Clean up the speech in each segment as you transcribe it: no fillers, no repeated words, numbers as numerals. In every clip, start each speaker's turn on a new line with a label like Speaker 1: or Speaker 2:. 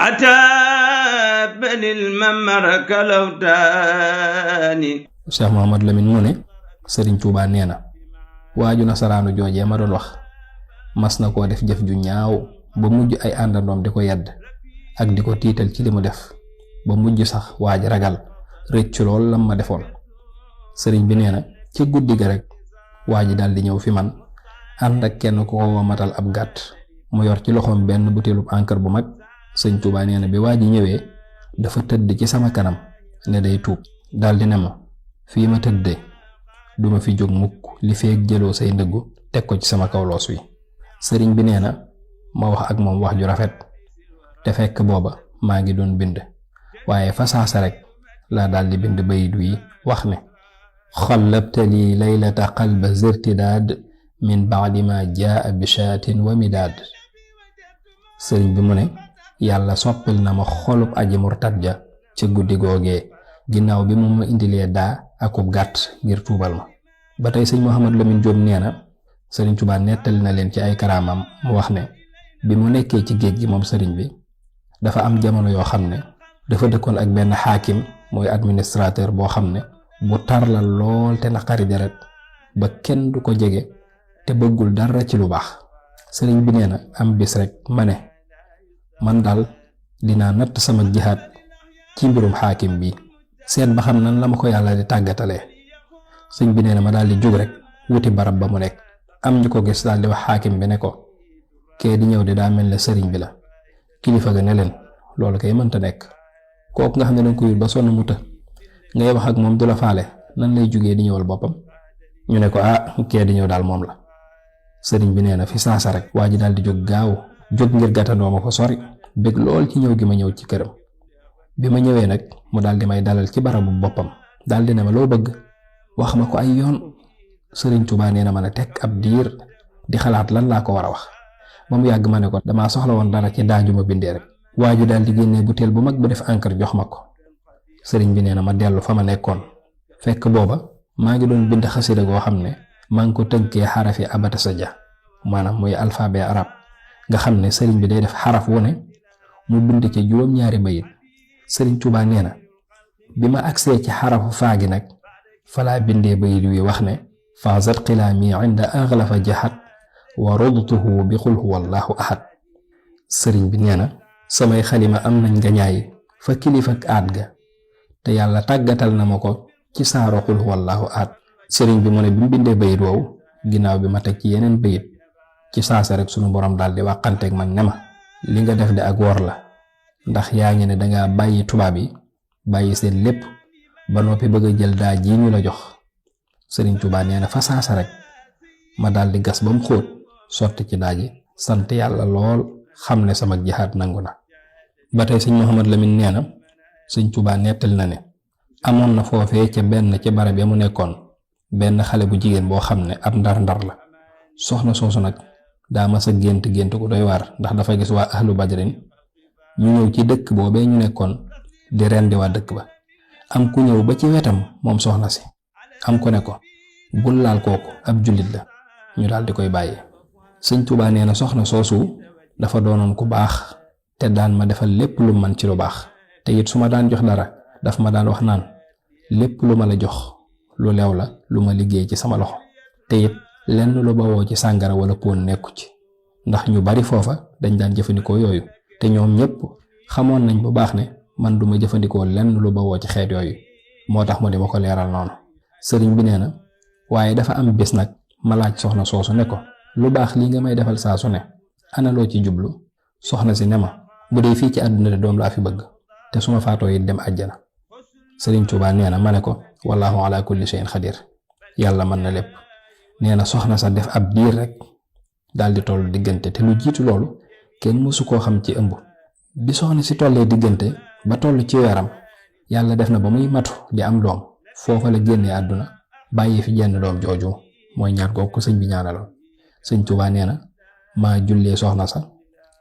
Speaker 1: عتاب للممر كلوتاني.
Speaker 2: Cheikh Mouhamad Lamine mu ne Sëriñ Tuubaa nee na waaju nasaraanu joojee ma doon wax mas na koo def jëf ju ñaaw ba mujj ay àndandoom di ko yedd ak di ko tiital ci li mu def ba mujj sax waaj ragal rëccu lool lam ma defoon. sëriñ bi nee na ci guddi ga rek waa ji daal di ñëw fi man ànd ak kenn ku ko womatal ab gàtt mu yor ci loxoom benn butéelub encre bu mag. sëñ Tuubaa nee na bi waa ji ñëwee dafa tëdd ci sama kanam ne day tuub daal di ne ma fii ma tëddee duma fi jóg mukk li feek jëloo say ndëggu teg ko ci sama kaw loos wi. sëriñ bi nee na ma wax ak moom wax ju rafet te fekk booba maa ngi doon bind waaye fa saasa rek laa daal di bind bayit wi wax ne xallabtali laylata qalba zirtidaad min ba'di ma jaa bishaatin wa midaad. sëriñ bi mu ne yàlla soppil na ma xolub aji murtad ja ca guddi googee ginnaaw bi mu ma indilee daa akub gàtt ngir tuubal ma. ba tey sëñ Mouhamad Lamine Diop nee na sëriñ Tuubaa nettali na leen ci ay karaamam mu wax ne bi mu nekkee ci géej gi moom sëriñ bi dafa am jamono yoo xam ne dafa dëkkoon ak benn xaakim mooy administrateur boo xam ne bu tar la lool te naqari deret ba kenn du ko jege te bëggul dara ci lu baax. sëriñ bi nee na am bis rek ma ne man daal dinaa natt sama jihaad ci mbirum xaakim bi seet ba xam nan la ma ko yàlla di tàggatalee. sëñ bi nee na ma daal di jóg rek wuti barab ba mu nekk am ñu ko gis daal di wax xaakim bi ne ko kee di ñëw de daa mel ne sëriñ bi la. kilifa ga ne leen loolu kay mënta nekk kooku nga xam ne danga ko yul ba sonn mu të ngay wax ak moom du la faale nan lay jógee di ñëwal boppam. ñu ne ko kee di ñëw daal moom la. sëriñ bi nee na fi saasa rek waa ji daal di jóg gaaw jóg ngir gàttandoo ma ko sori bég lool ci ñëw gi ma ñëw ci këram. bi ma ñëwee nag mu daal di may dalal ci barabu boppam daal di ne ma loo bëgg wax ma ko ay yoon. sëriñ Tuubaa nee na ma ne teg ab diir di xalaat lan laa ko war a wax ba mu yàgg ma ne ko damaa soxla woon dara ci daaju ma bindee rek. waa ju daal di génnee butéel bu mag bu def encre jox ma ko. sëriñ bi nee na ma dellu fa ma nekkoon fekk booba maa ngi doon bind xasida goo xam ne maa ngi ko tënkee xarafi abatasa ja maanaam muy alphabet arab nga xam ne sëriñ bi day def xaraf wu ne mu bind ca juróom-ñaari bayit. sëriñ Tuubaa nee na bi ma agsee ci xarafu faa gi nag falaa bindee bayit wi wax ne faazat xilaami inda aghlafa jahat wa rudtuhu bi qul huwallahu ahad. sëriñ bi nee na samay xalima am nañ gañaay fa kilifa ak aat ga te yàlla tàggatal na ma ko ci saaro qul huwallahu ahad. sëriñ bi mu ne bi mu bindee bayit woowu ginnaaw bi ma teg ci yeneen bayit ci saasa rek sunu borom daal di wàqanteeg man ne ma li nga def de ak wor la ndax yaa ngi ne danga bàyyi tubaab yi bàyyi seen lépp ba noppi bëgg a jël daa ji ñu la jox. sëriñ Tuubaa nee na fa saasa rek ma daal di gas ba mu xóot sotti ci daa ji sant yàlla lool xam ne sama jihaad nangu na. ba tey sëñ Mouhamad Lamine nee na sëñ Tuubaa nettali na ne amoon na foofee ca benn ci barab ya mu nekkoon benn xale bu jigéen boo xam ne ab ndar-ndar la. soxna soosu nag daa mas a gént ku doy waar ndax dafa gis waa ahlu badrin ñu ñëw ci dëkk boobee ñu nekkoon di rendi waa dëkk ba. am ku ñëw ba ci wetam moom soxna si am ko ne ko bul laal kooku ab jullit la ñu daal di koy bàyyi. sëñ Tuubaa nee na soxna soosu dafa doonoon ku baax te daan ma defal lépp lu man ci lu baax te it su ma daan jox dara daf ma daan wax naan lépp lu ma la jox lu lew la lu ma liggéey ci sama loxo te it lenn lu bawoo ci sàngara wala poon nekku ci ndax ñu bari foofa dañ daan jëfandikoo yooyu te ñoom ñépp xamoon nañ bu baax ne man duma jëfandikoo lenn lu bawoo ci xeet yooyu moo tax mu di ma ko leeral noonu. sëriñ bi nee na waaye dafa am bés nag ma laaj soxna soosu ne ko lu baax lii nga may defal saa su ne ana loo ci jublu. soxna si ne ma bu dee fii ci àdduna de doom laa fi bëgg te su ma faatoo it dem àjjana. sëriñ Tuubaa nee na ma ne ko wallahu ala kulli shay'in xadir yàlla mën na lépp. nee na soxna sa def ab diir rek daal di toll diggante te lu jiitu loolu kenn mësu koo xam ci ëmb. bi soxna si tollee diggante ba toll ci weeram yàlla def na ba muy matu di am doom foofa la génnee àdduna bàyyi fi jenn doom jooju mooy ñaan googu ko sëñ bi ñaanaloon. sëñ Tuubaa nee na maa jullee soxna sa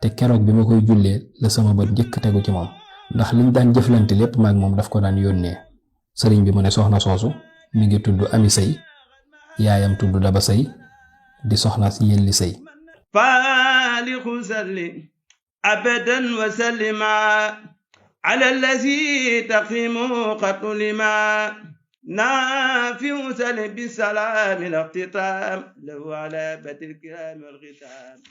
Speaker 2: te keroog bi ma koy jullee la sama bët njëkk tegu ci moom ndax liñ daan jëflante lépp maag moom daf ko daan yónnee. sëriñ bi mu ne soxna soosu mi ngi tudd Ami Sëy yaayam tudd Daba Sëy di soxna si Yelli Sëy.
Speaker 1: أبدا وسلما على الذي تقيم قط لما نافع سلم بالسلام الاختتام له على بد الكرام والختام